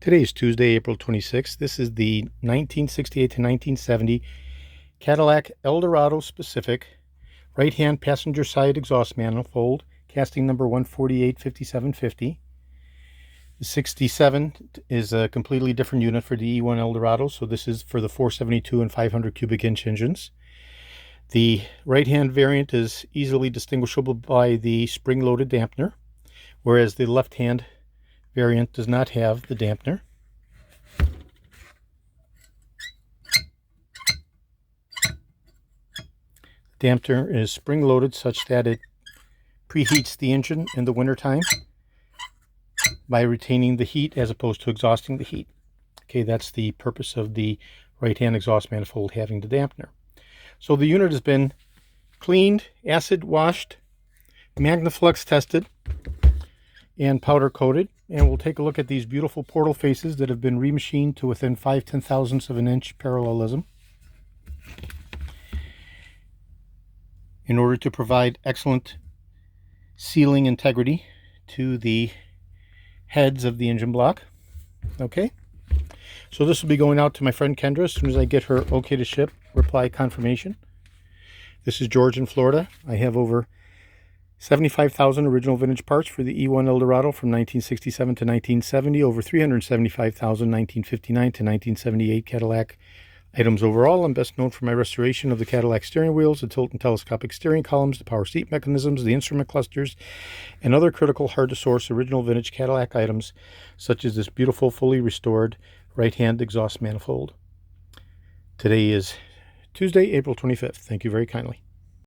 Today is Tuesday, April 26th. This is the 1968 to 1970 Cadillac Eldorado Specific right-hand passenger side exhaust manifold, casting number 1485750. The 67 is a completely different unit for the E1 Eldorado, so this is for the 472 and 500 cubic inch engines. The right-hand variant is easily distinguishable by the spring-loaded dampener, whereas the left-hand variant does not have the dampener. The dampener is spring-loaded such that it preheats the engine in the wintertime by retaining the heat as opposed to exhausting the heat. Okay, that's the purpose of the right-hand exhaust manifold having the dampener. So the unit has been cleaned, acid washed, MagnaFlux tested, and powder coated, and we'll take a look at these beautiful portal faces that have been remachined to within 5/10,000ths of an inch parallelism in order to provide excellent sealing integrity to the heads of the engine block. Okay, so this will be going out to my friend Kendra as soon as I get her okay to ship reply confirmation. This is George in Florida. I have over 75,000 original vintage parts for the E1 Eldorado from 1967 to 1970, over 375,000 1959 to 1978 Cadillac items overall. I'm best known for my restoration of the Cadillac steering wheels, the tilt and telescopic steering columns, the power seat mechanisms, the instrument clusters, and other critical hard-to-source original vintage Cadillac items, such as this beautiful, fully restored right-hand exhaust manifold. Today is Tuesday, April 25th. Thank you very kindly.